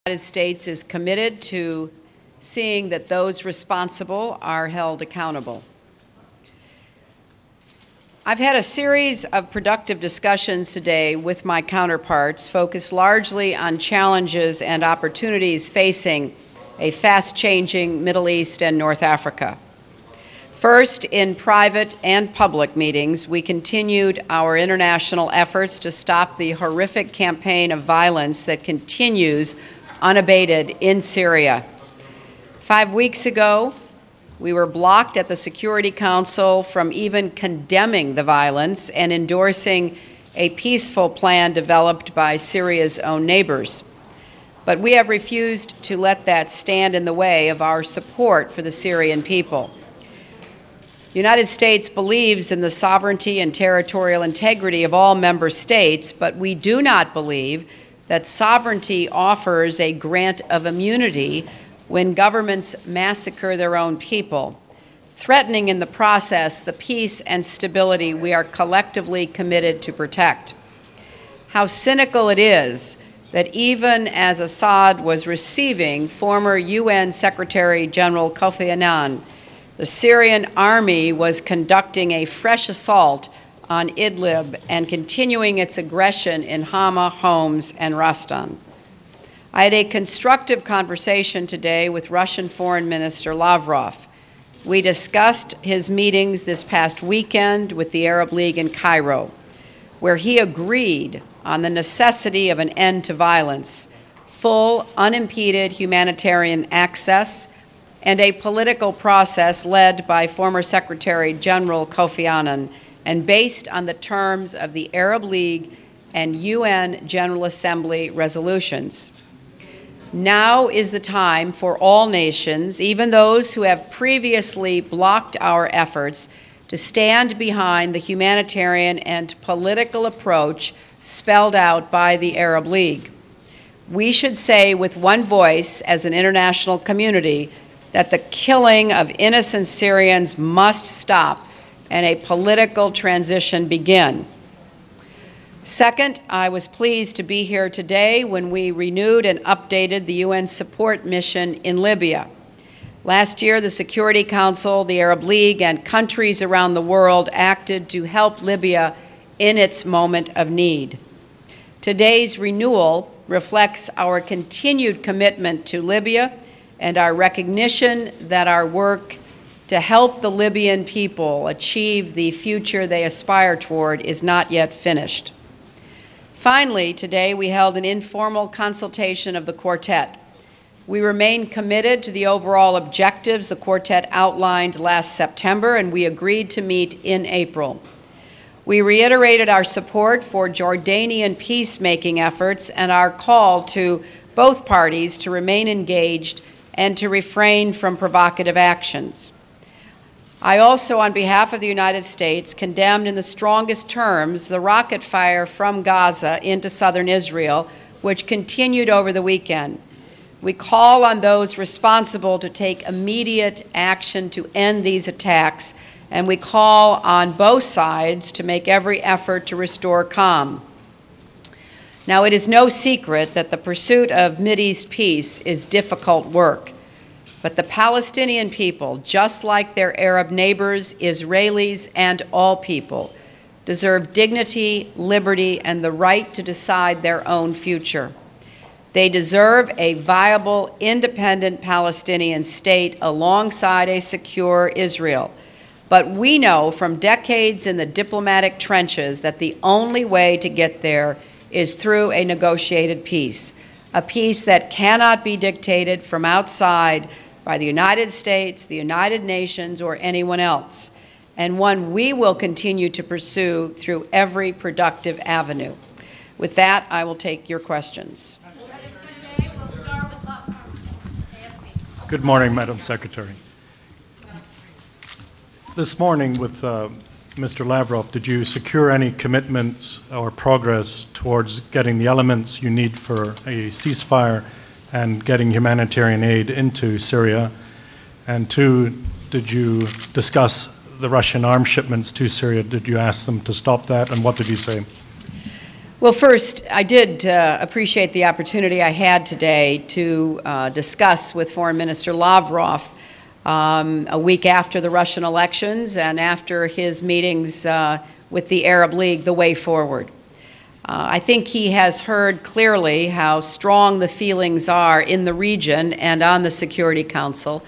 The United States is committed to seeing that those responsible are held accountable. I've had a series of productive discussions today with my counterparts focused largely on challenges and opportunities facing a fast-changing Middle East and North Africa. First, in private and public meetings, we continued our international efforts to stop the horrific campaign of violence that continues unabated in Syria. 5 weeks ago, we were blocked at the Security Council from even condemning the violence and endorsing a peaceful plan developed by Syria's own neighbors. But we have refused to let that stand in the way of our support for the Syrian people. The United States believes in the sovereignty and territorial integrity of all member states, but we do not believe that sovereignty offers a grant of immunity when governments massacre their own people, threatening in the process the peace and stability we are collectively committed to protect. How cynical it is that even as Assad was receiving former UN Secretary General Kofi Annan, the Syrian army was conducting a fresh assault on Idlib and continuing its aggression in Hama, Homs, and Rastan. I had a constructive conversation today with Russian Foreign Minister Lavrov. We discussed his meetings this past weekend with the Arab League in Cairo, where he agreed on the necessity of an end to violence, full, unimpeded humanitarian access, and a political process led by former Secretary General Kofi Annan and based on the terms of the Arab League and UN General Assembly resolutions. Now is the time for all nations, even those who have previously blocked our efforts, to stand behind the humanitarian and political approach spelled out by the Arab League. We should say with one voice as an international community that the killing of innocent Syrians must stop and a political transition begin. Second, I was pleased to be here today when we renewed and updated the UN support mission in Libya. Last year, the Security Council, the Arab League, and countries around the world acted to help Libya in its moment of need. Today's renewal reflects our continued commitment to Libya and our recognition that our work to help the Libyan people achieve the future they aspire toward is not yet finished. Finally, today we held an informal consultation of the Quartet. We remain committed to the overall objectives the Quartet outlined last September, and we agreed to meet in April. We reiterated our support for Jordanian peacemaking efforts and our call to both parties to remain engaged and to refrain from provocative actions. I also, on behalf of the United States, condemned in the strongest terms the rocket fire from Gaza into southern Israel, which continued over the weekend. We call on those responsible to take immediate action to end these attacks, and we call on both sides to make every effort to restore calm. Now, it is no secret that the pursuit of Mideast peace is difficult work. But the Palestinian people, just like their Arab neighbors, Israelis, and all people, deserve dignity, liberty, and the right to decide their own future. They deserve a viable, independent Palestinian state alongside a secure Israel. But we know from decades in the diplomatic trenches that the only way to get there is through a negotiated peace, a peace that cannot be dictated from outside by the United States, the United Nations, or anyone else, and one we will continue to pursue through every productive avenue. With that, I will take your questions. Good morning, Madam Secretary. This morning with Mr. Lavrov, did you secure any commitments or progress towards getting the elements you need for a ceasefire and getting humanitarian aid into Syria? And two, did you discuss the Russian arms shipments to Syria? Did you ask them to stop that, and what did you say? Well, first, I did appreciate the opportunity I had today to discuss with Foreign Minister Lavrov a week after the Russian elections and after his meetings with the Arab League, the way forward. I think he has heard clearly how strong the feelings are in the region and on the Security Council,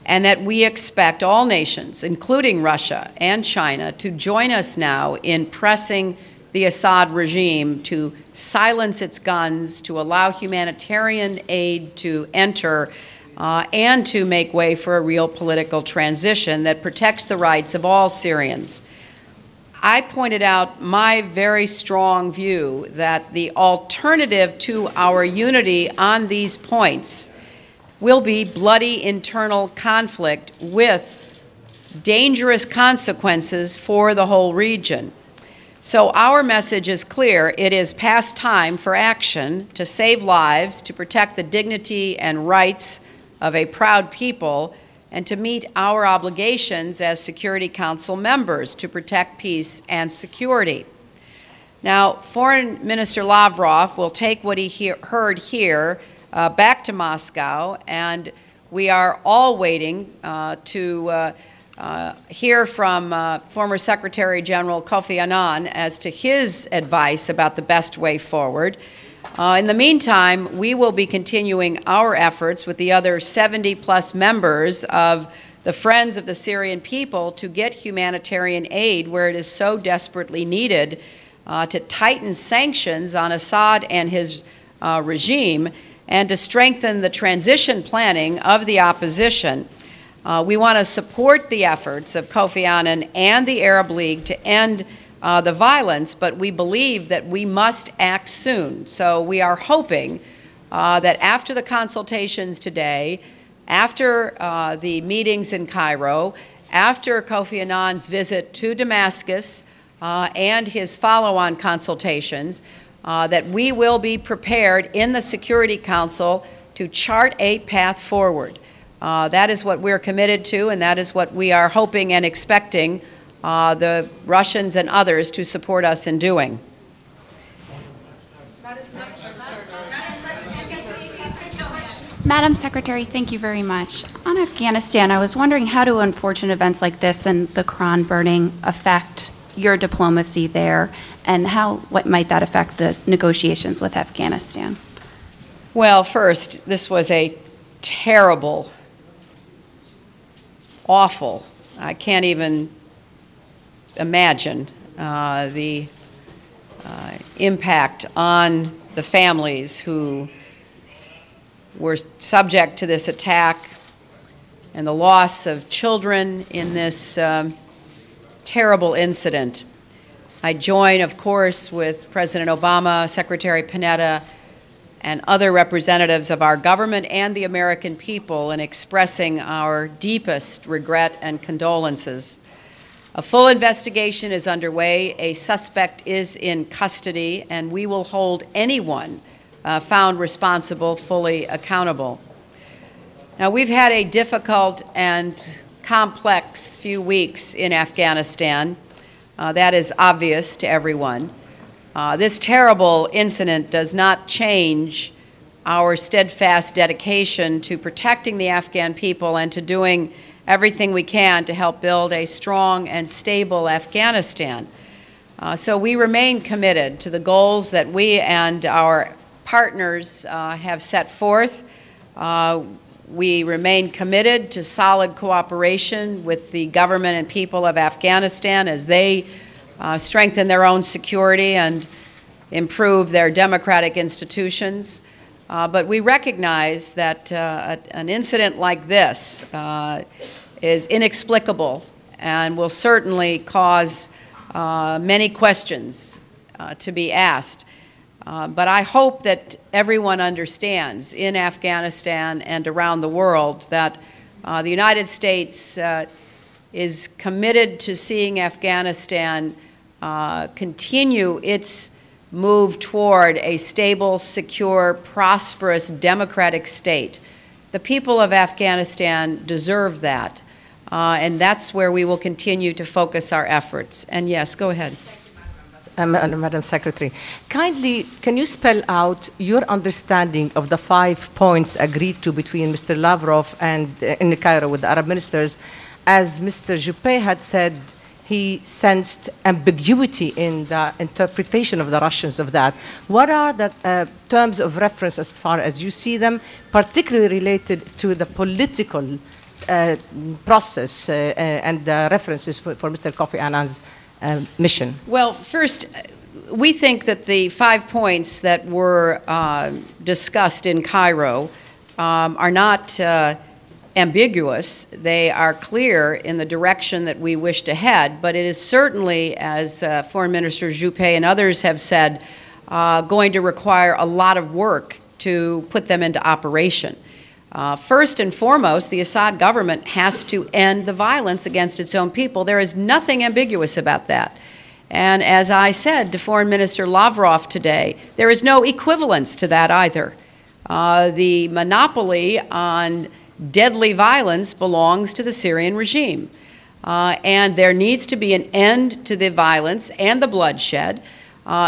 and that we expect all nations, including Russia and China, to join us now in pressing the Assad regime to silence its guns, to allow humanitarian aid to enter, and to make way for a real political transition that protects the rights of all Syrians. I pointed out my very strong view that the alternative to our unity on these points will be bloody internal conflict with dangerous consequences for the whole region. So our message is clear. It is past time for action to save lives, to protect the dignity and rights of a proud people, and to meet our obligations as Security Council members to protect peace and security. Now, Foreign Minister Lavrov will take what he heard here back to Moscow, and we are all waiting to hear from former Secretary General Kofi Annan as to his advice about the best way forward. In the meantime, we will be continuing our efforts with the other 70-plus members of the Friends of the Syrian People to get humanitarian aid where it is so desperately needed, to tighten sanctions on Assad and his regime, and to strengthen the transition planning of the opposition. We want to support the efforts of Kofi Annan and the Arab League to end the violence, but we believe that we must act soon. So we are hoping that after the consultations today, after the meetings in Cairo, after Kofi Annan's visit to Damascus and his follow-on consultations, that we will be prepared in the Security Council to chart a path forward. That is what we're committed to, and that is what we are hoping and expecting the Russians and others to support us in doing. Madam Secretary, thank you very much. On Afghanistan, I was wondering how do unfortunate events like this and the Quran burning affect your diplomacy there, and what might that affect the negotiations with Afghanistan? Well, first, this was a terrible, awful, I can't even imagine the impact on the families who were subject to this attack and the loss of children in this terrible incident. I join, of course, with President Obama, Secretary Panetta, and other representatives of our government and the American people in expressing our deepest regret and condolences. A full investigation is underway. A suspect is in custody, and we will hold anyone found responsible fully accountable. Now, we've had a difficult and complex few weeks in Afghanistan. That is obvious to everyone. This terrible incident does not change our steadfast dedication to protecting the Afghan people and to doing everything we can to help build a strong and stable Afghanistan. So we remain committed to the goals that we and our partners have set forth. We remain committed to solid cooperation with the government and people of Afghanistan as they strengthen their own security and improve their democratic institutions. But we recognize that an incident like this is inexplicable and will certainly cause many questions to be asked. But I hope that everyone understands in Afghanistan and around the world that the United States is committed to seeing Afghanistan continue its move toward a stable, secure, prosperous, democratic state. The people of Afghanistan deserve that, and that's where we will continue to focus our efforts. And yes, go ahead. Madam Secretary. Kindly, can you spell out your understanding of the 5 points agreed to between Mr. Lavrov and in Cairo with the Arab ministers? As Mr. Juppé had said, he sensed ambiguity in the interpretation of the Russians of that. What are the terms of reference as far as you see them, particularly related to the political process and the references for Mr. Kofi Annan's mission? Well, first, we think that the 5 points that were discussed in Cairo are not ambiguous. They are clear in the direction that we wish to head, but it is certainly, as Foreign Minister Juppé and others have said, going to require a lot of work to put them into operation. First and foremost, the Assad government has to end the violence against its own people. There is nothing ambiguous about that. And as I said to Foreign Minister Lavrov today, there is no equivalence to that either. The monopoly on deadly violence belongs to the Syrian regime. And there needs to be an end to the violence and the bloodshed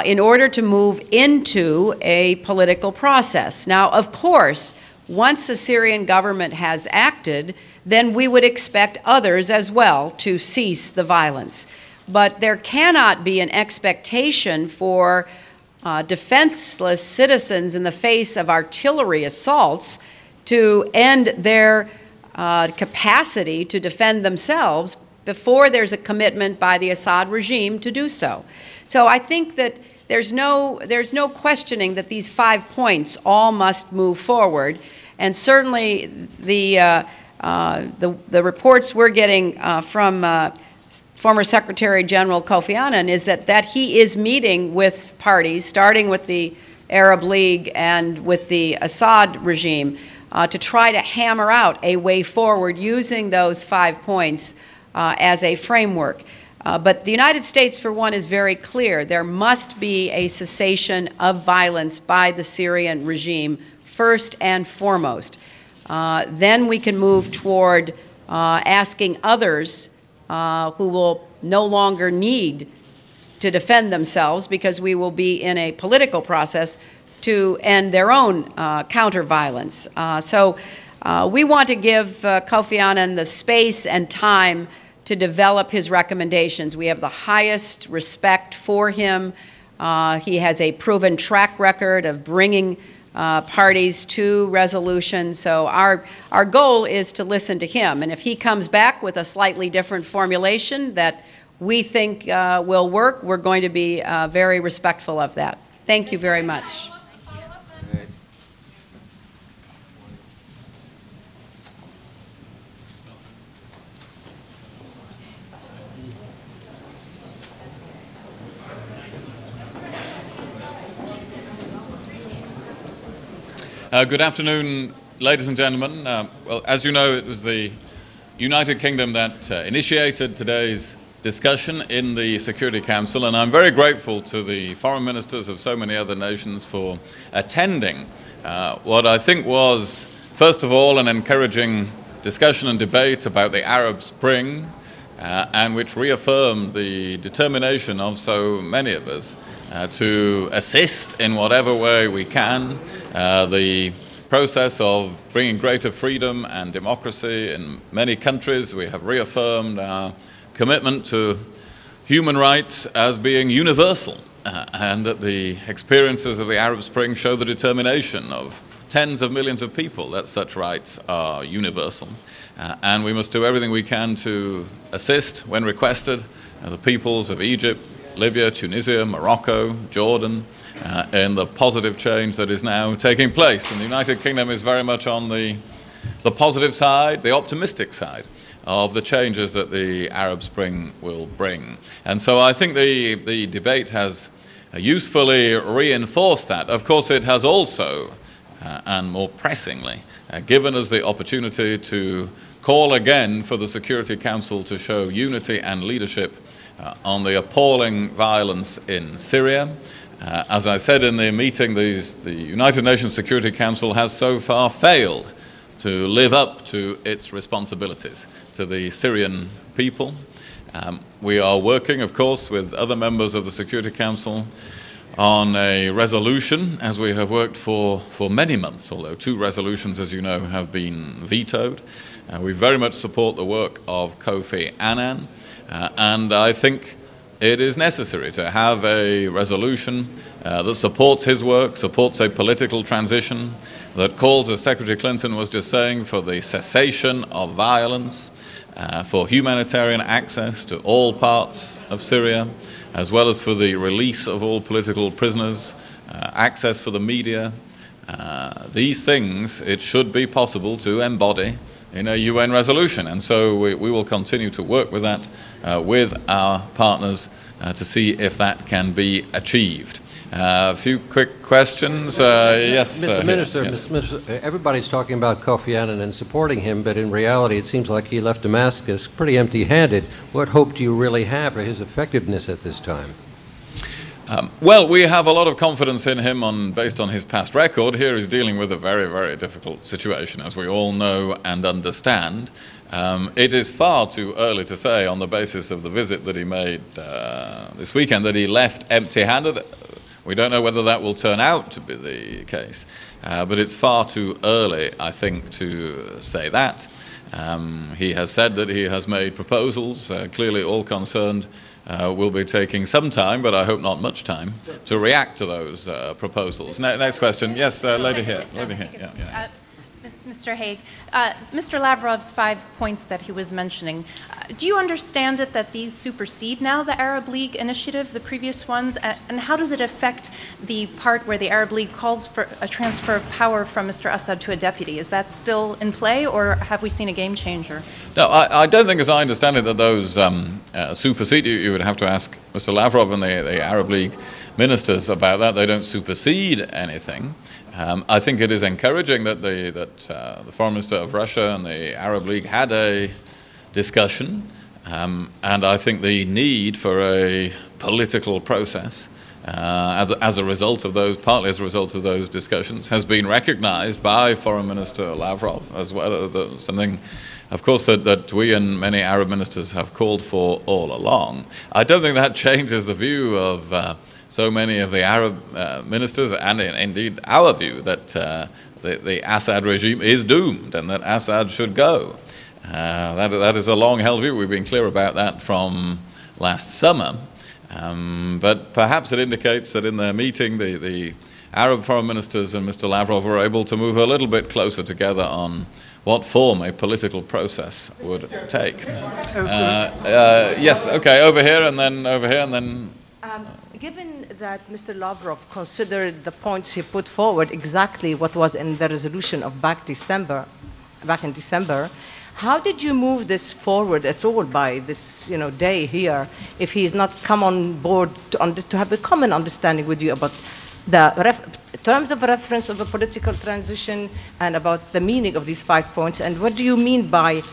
in order to move into a political process. Now, of course, once the Syrian government has acted, then we would expect others as well to cease the violence. But there cannot be an expectation for defenseless citizens in the face of artillery assaults to end their capacity to defend themselves before there's a commitment by the Assad regime to do so. So I think that there's no questioning that these 5 points all must move forward, and certainly the reports we're getting from former Secretary General Kofi Annan is that he is meeting with parties, starting with the Arab League and with the Assad regime, to try to hammer out a way forward using those 5 points as a framework. But the United States, for one, is very clear. There must be a cessation of violence by the Syrian regime, first and foremost. Then we can move toward asking others who will no longer need to defend themselves, because we will be in a political process, to end their own counter-violence. So we want to give Kofi Annan the space and time to develop his recommendations. We have the highest respect for him. He has a proven track record of bringing parties to resolution. So our goal is to listen to him. And if he comes back with a slightly different formulation that we think will work, we're going to be very respectful of that. Thank you very much. Good afternoon, ladies and gentlemen. Well, as you know, it was the United Kingdom that initiated today's discussion in the Security Council, and I'm very grateful to the foreign ministers of so many other nations for attending what I think was, first of all, an encouraging discussion and debate about the Arab Spring, and which reaffirmed the determination of so many of us to assist in whatever way we can the process of bringing greater freedom and democracy in many countries. We have reaffirmed our commitment to human rights as being universal, and that the experiences of the Arab Spring show the determination of tens of millions of people that such rights are universal. And we must do everything we can to assist, when requested, the peoples of Egypt, Libya, Tunisia, Morocco, Jordan, in the positive change that is now taking place. And the United Kingdom is very much on the positive side, the optimistic side of the changes that the Arab Spring will bring. And so I think the debate has usefully reinforced that. Of course, it has also, and more pressingly, given us the opportunity to call again for the Security Council to show unity and leadership on the appalling violence in Syria. As I said in the meeting, the United Nations Security Council has so far failed to live up to its responsibilities to the Syrian people. We are working, of course, with other members of the Security Council on a resolution, as we have worked for many months, although 2 resolutions, as you know, have been vetoed. We very much support the work of Kofi Annan, and I think it is necessary to have a resolution that supports his work, supports a political transition, that calls, as Secretary Clinton was just saying, for the cessation of violence, for humanitarian access to all parts of Syria, as well as for the release of all political prisoners, access for the media. These things, it should be possible to embody in a UN resolution. And so we will continue to work with that, with our partners, to see if that can be achieved. A few quick questions. Yes, Mr. Minister, yes. Mr. Minister, everybody's talking about Kofi Annan and supporting him, but in reality it seems like he left Damascus pretty empty-handed. What hope do you really have for his effectiveness at this time? Well, we have a lot of confidence in him based on his past record. Here he's dealing with a very, very difficult situation, as we all know and understand. It is far too early to say, on the basis of the visit that he made this weekend, that he left empty-handed. We don't know whether that will turn out to be the case, but it's far too early, I think, to say that. He has said that he has made proposals. Clearly all concerned will be taking some time, but I hope not much time, to react to those proposals. Next question. Yes, lady here. Lady here. Yeah. Mr. Hague, Mr. Lavrov's 5 points that he was mentioning, do you understand it that these supersede now the Arab League initiative, the previous ones, and how does it affect the part where the Arab League calls for a transfer of power from Mr. Assad to a deputy? Is that still in play, or have we seen a game changer? No, I don't think, as I understand it, that those supersede. You would have to ask Mr. Lavrov and the Arab League ministers about that. They don't supersede anything. I think it is encouraging that the Foreign Minister of Russia and the Arab League had a discussion, and I think the need for a political process as a result of those, partly as a result of those discussions, has been recognized by Foreign Minister Lavrov as well. Something, of course, that we and many Arab ministers have called for all along. I don't think that changes the view of so many of the Arab ministers, and indeed our view, that the Assad regime is doomed and that Assad should go. That is a long-held view. We've been clear about that from last summer. But perhaps it indicates that in their meeting, the Arab foreign ministers and Mr. Lavrov were able to move a little bit closer together on what form a political process would take. Yes, okay, over here and then over here and then... Given that Mr. Lavrov considered the points he put forward exactly what was in the resolution of back in December, how did you move this forward at all by this day here, if he is not come on board to have a common understanding with you about the terms of reference of a political transition and about the meaning of these 5 points? And what do you mean by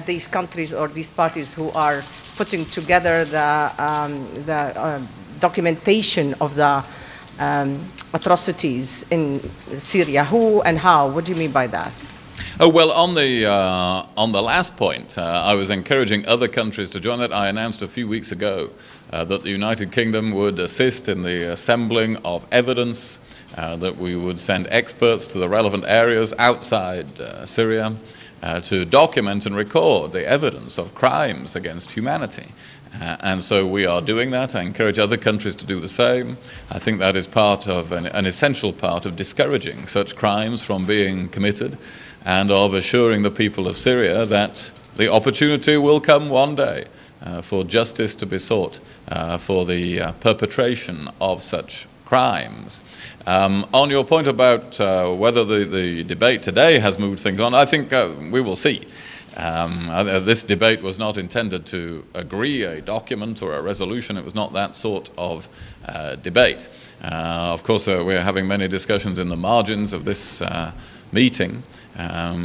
these countries or these parties who are putting together the documentation of the atrocities in Syria? Who and how? What do you mean by that? Oh, well, on the last point, I was encouraging other countries to join that. I announced a few weeks ago that the United Kingdom would assist in the assembling of evidence, that we would send experts to the relevant areas outside Syria to document and record the evidence of crimes against humanity. And so we are doing that. I encourage other countries to do the same. I think that is part of an essential part of discouraging such crimes from being committed, and of assuring the people of Syria that the opportunity will come one day for justice to be sought for the perpetration of such crimes. On your point about whether the debate today has moved things on, I think we will see. This debate was not intended to agree a document or a resolution. It was not that sort of debate. Of course, we're having many discussions in the margins of this meeting,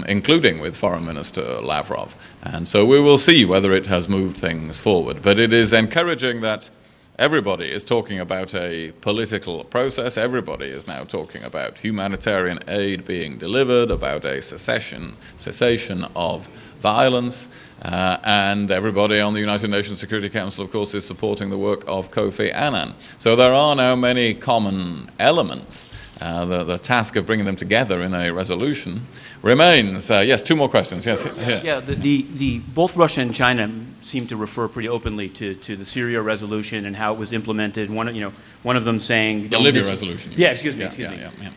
including with Foreign Minister Lavrov. And so we will see whether it has moved things forward. But it is encouraging that everybody is talking about a political process. Everybody is now talking about humanitarian aid being delivered, about a cessation of violence, and everybody on the United Nations Security Council, of course, is supporting the work of Kofi Annan. So there are now many common elements. The task of bringing them together in a resolution remains. Yes, two more questions. Yes. Here. Yeah, both Russia and China seem to refer pretty openly to the Syria resolution and how it was implemented. One of them saying the Libya resolution. Yeah, excuse me.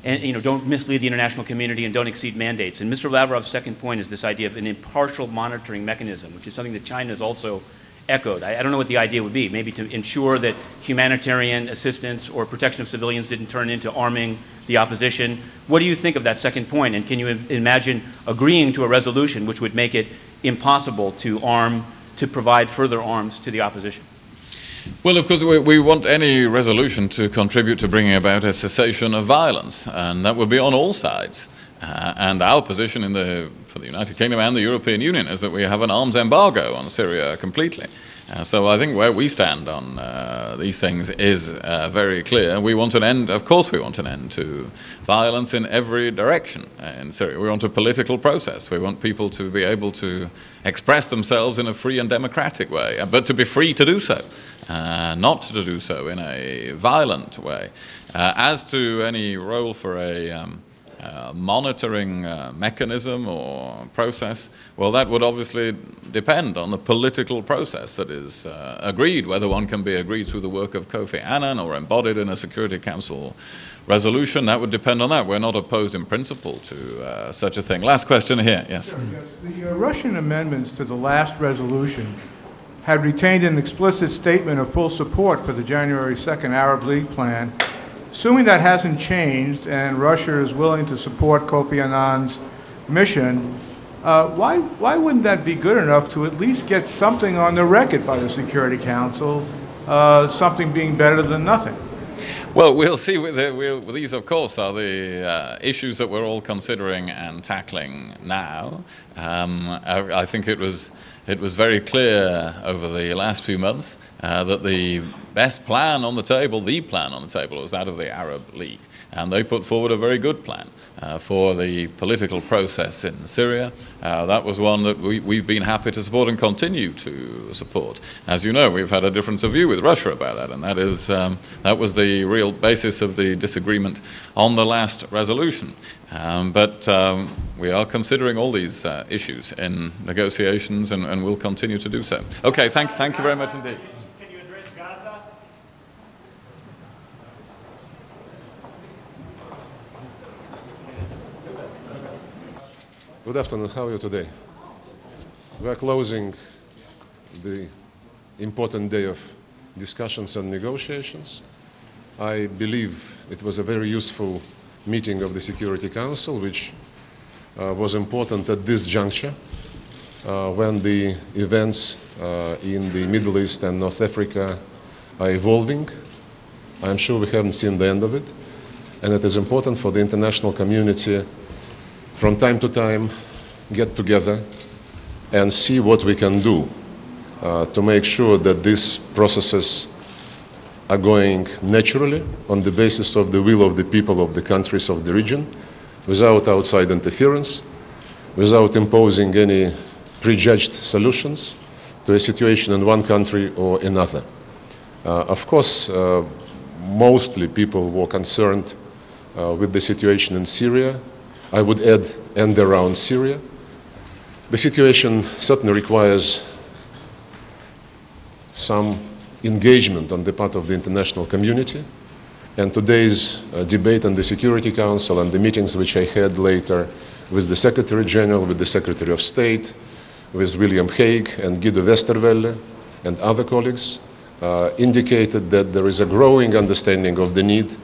And don't mislead the international community and don't exceed mandates. And Mr. Lavrov's second point is this idea of an impartial monitoring mechanism, which is something that China has also echoed. I don't know what the idea would be, maybe to ensure that humanitarian assistance or protection of civilians didn't turn into arming the opposition. What do you think of that second point? And can you imagine agreeing to a resolution which would make it impossible to provide further arms to the opposition? Well, of course, we want any resolution to contribute to bringing about a cessation of violence, and that would be on all sides. And our position for the United Kingdom and the European Union is that we have an arms embargo on Syria completely. So I think where we stand on these things is very clear. We want an end, of course we want an end to violence in every direction in Syria. We want a political process. We want people to be able to express themselves in a free and democratic way, but to be free to do so, not to do so in a violent way. As to any role for a monitoring mechanism or process, well, that would obviously depend on the political process that is agreed, whether one can be agreed through the work of Kofi Annan or embodied in a Security Council resolution. That would depend on that. We're not opposed in principle to such a thing. Last question here. Yes. Sure, yes. The Russian amendments to the last resolution had retained an explicit statement of full support for the January 2nd Arab League plan. Assuming that hasn't changed and Russia is willing to support Kofi Annan's mission, why wouldn't that be good enough to at least get something on the record by the Security Council, something being better than nothing? Well, we'll see. These, of course, are the issues that we're all considering and tackling now. I think it was very clear over the last few months that the best plan on the table, was that of the Arab League. And they put forward a very good plan for the political process in Syria. That was one that we've been happy to support and continue to support. As you know, we've had a difference of view with Russia about that, and that was the real basis of the disagreement on the last resolution. But we are considering all these issues in negotiations and will continue to do so. Okay, thank you very much indeed. Can you address Gaza? Good afternoon. How are you today? We are closing the important day of discussions and negotiations. I believe it was a very useful meeting of the Security Council, which was important at this juncture when the events in the Middle East and North Africa are evolving. I'm sure we haven't seen the end of it, and it is important for the international community from time to time get together and see what we can do to make sure that these processes are going naturally on the basis of the will of the people of the countries of the region, without outside interference, without imposing any prejudged solutions to a situation in one country or another. Of course, mostly people were concerned with the situation in Syria. I would add, and around Syria. The situation certainly requires some engagement on the part of the international community, and today's debate on the Security Council and the meetings which I had later with the Secretary General, with the Secretary of State, with William Hague and Guido Westerwelle and other colleagues indicated that there is a growing understanding of the need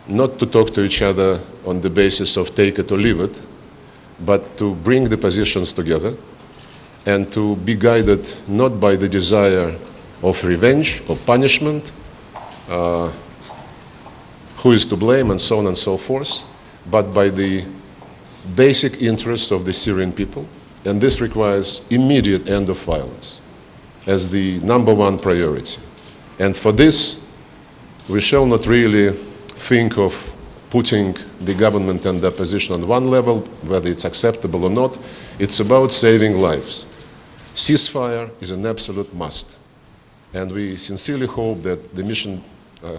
not to talk to each other on the basis of take it or leave it, but to bring the positions together and to be guided not by the desire of revenge or punishment, who is to blame and so on and so forth, but by the basic interests of the Syrian people. And this requires immediate end of violence as the #1 priority. And for this, we shall not really think of putting the government and the opposition on one level, whether it's acceptable or not. It's about saving lives. Ceasefire is an absolute must. And we sincerely hope that the mission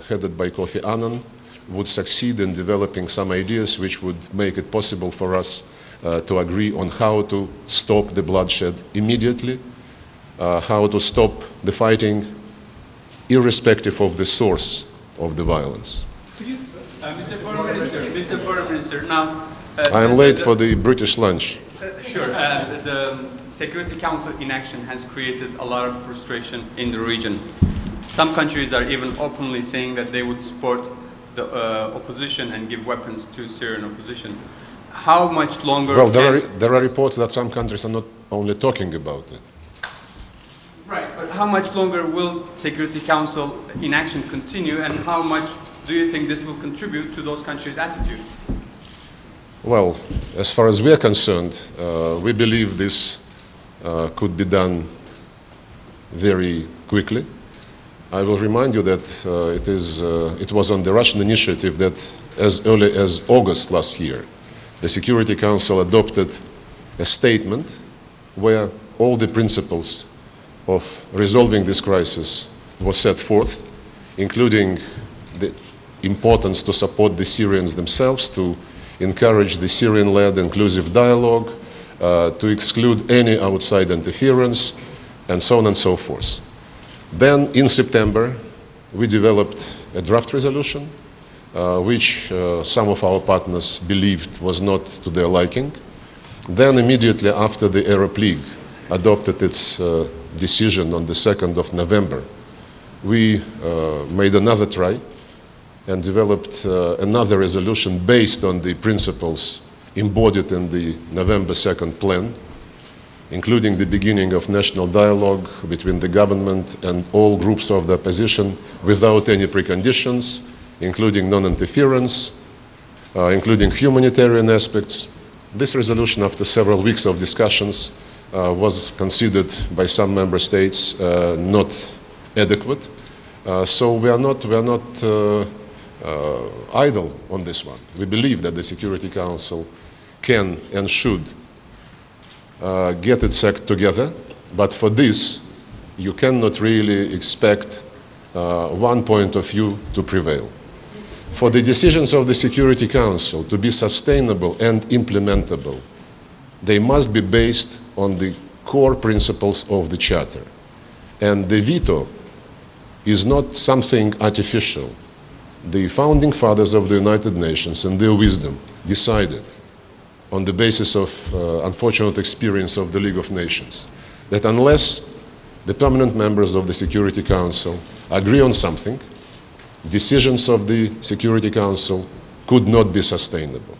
headed by Kofi Annan would succeed in developing some ideas which would make it possible for us to agree on how to stop the bloodshed immediately, how to stop the fighting irrespective of the source of the violence. Mr. Foreign Minister, now... I am late for the British lunch. Sure. The Security Council inaction has created a lot of frustration in the region. Some countries are even openly saying that they would support the opposition and give weapons to Syrian opposition. How much longer... Well, there are reports that some countries are not only talking about it. Right, but how much longer will Security Council inaction continue, and how much do you think this will contribute to those countries' attitude? Well, as far as we are concerned, we believe this could be done very quickly. I will remind you that it was on the Russian initiative that as early as August last year, the Security Council adopted a statement where all the principles of resolving this crisis was set forth, including the importance to support the Syrians themselves, to encourage the Syrian-led inclusive dialogue, to exclude any outside interference, and so on and so forth. Then, in September, we developed a draft resolution, which some of our partners believed was not to their liking. Then, immediately after the Arab League adopted its decision on the 2nd of November, we made another try and developed another resolution based on the principles embodied in the November 2nd plan, including the beginning of national dialogue between the government and all groups of the opposition without any preconditions, including non-interference, including humanitarian aspects. This resolution, after several weeks of discussions, was considered by some member states not adequate. So we are not idle on this one. We believe that the Security Council can and should get its act together, but for this, you cannot really expect one point of view to prevail. For the decisions of the Security Council to be sustainable and implementable, they must be based on the core principles of the Charter. And the veto is not something artificial. The founding fathers of the United Nations, in their wisdom, decided, on the basis of unfortunate experience of the League of Nations, that unless the permanent members of the Security Council agree on something, decisions of the Security Council could not be sustainable.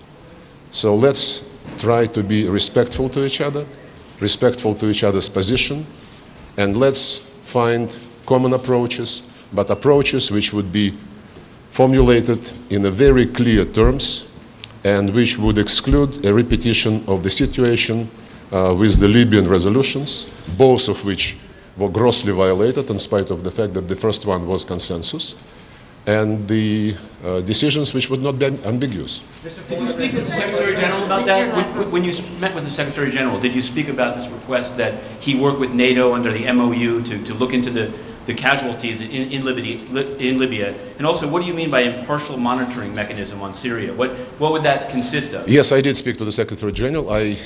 So let's try to be respectful to each other, respectful to each other's position, and let's find common approaches, but approaches which would be formulated in a very clear terms and which would exclude a repetition of the situation with the Libyan resolutions, both of which were grossly violated in spite of the fact that the first one was consensus, and the decisions which would not be ambiguous. Did you speak with the Secretary General about that? When you met with the Secretary General, did you speak about this request that he work with NATO under the MOU to look into the casualties in Libya? And also, what do you mean by impartial monitoring mechanism on Syria? What would that consist of? Yes, I did speak to the Secretary General. I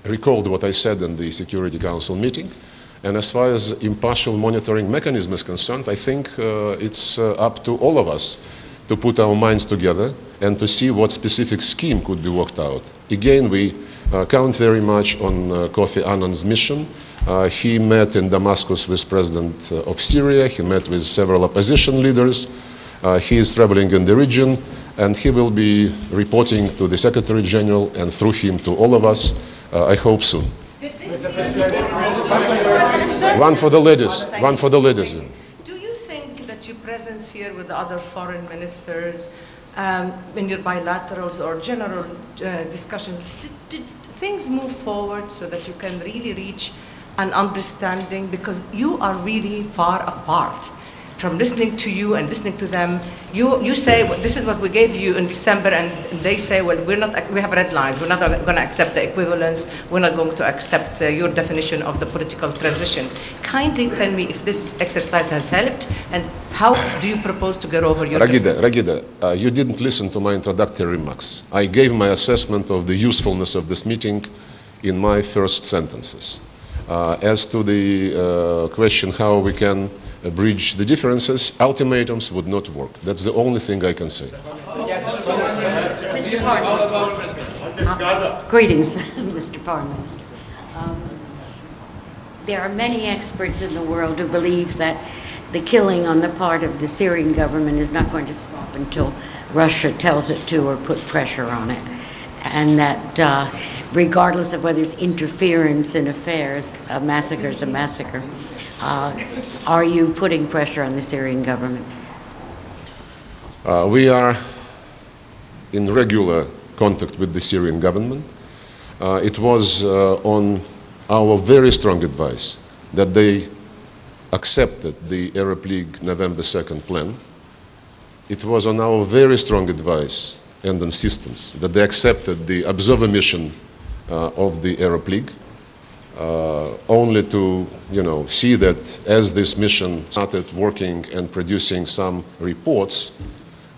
recalled what I said in the Security Council meeting. And as far as impartial monitoring mechanism is concerned, I think it's up to all of us to put our minds together and to see what specific scheme could be worked out. Again, we count very much on Kofi Annan's mission. He met in Damascus with President of Syria. He met with several opposition leaders. He is traveling in the region, and he will be reporting to the Secretary General and through him to all of us, I hope soon. One for the ladies. One for the ladies. Do you think that your presence here with the other foreign ministers, in your bilaterals or general discussions, did things move forward so that you can really reach an understanding? Because you are really far apart. From listening to you and listening to them, you say, well, this is what we gave you in December, and they say, well, we have red lines. We're not going to accept the equivalence. We're not going to accept your definition of the political transition. Kindly tell me if this exercise has helped, and how do you propose to get over your Ragida, you didn't listen to my introductory remarks. I gave my assessment of the usefulness of this meeting in my first sentences. As to the question how we can bridge the differences, ultimatums would not work. That's the only thing I can say. Mr. Foreign Minister. Greetings, Mr. Foreign Minister. There are many experts in the world who believe that the killing on the part of the Syrian government is not going to stop until Russia tells it to or put pressure on it. And that regardless of whether it's interference in affairs, a massacre is a massacre. Are you putting pressure on the Syrian government? We are in regular contact with the Syrian government. It was on our very strong advice that they accepted the Arab League November 2nd plan. It was on our very strong advice and insistence that they accepted the observer mission of the Arab League. Only to, see that as this mission started working and producing some reports,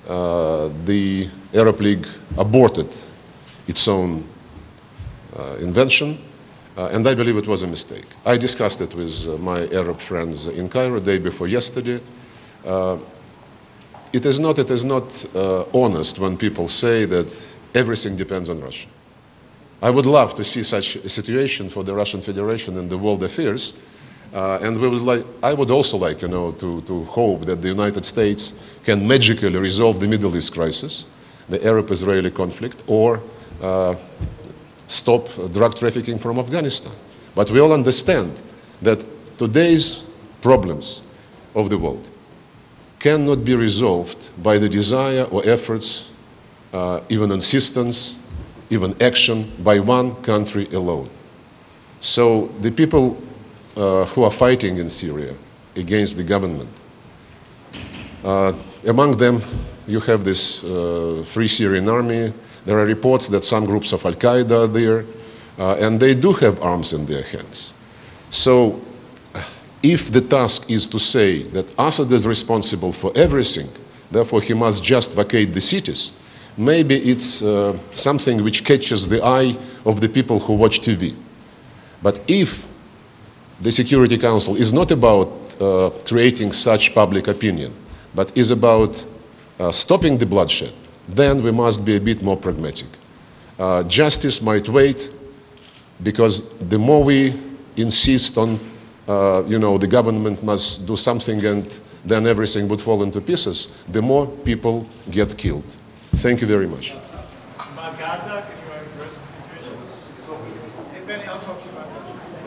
the Arab League aborted its own invention, and I believe it was a mistake. I discussed it with my Arab friends in Cairo the day before yesterday. It is not honest when people say that everything depends on Russia. I would love to see such a situation for the Russian Federation in the world affairs, and I would also like, to hope that the United States can magically resolve the Middle East crisis, the Arab-Israeli conflict, or stop drug trafficking from Afghanistan. But we all understand that today's problems of the world cannot be resolved by the desire or efforts, even insistence, even action by one country alone. So the people who are fighting in Syria against the government, among them you have this Free Syrian Army. There are reports that some groups of Al-Qaeda are there, and they do have arms in their hands. So if the task is to say that Assad is responsible for everything, therefore he must just vacate the cities, maybe it's something which catches the eye of the people who watch TV. But if the Security Council is not about creating such public opinion, but is about stopping the bloodshed, then we must be a bit more pragmatic. Justice might wait, because the more we insist on, the government must do something and then everything would fall into pieces, the more people get killed. Thank you very much. About Gaza, can you address the situation? Hey, Benny, I'll talk to you about that.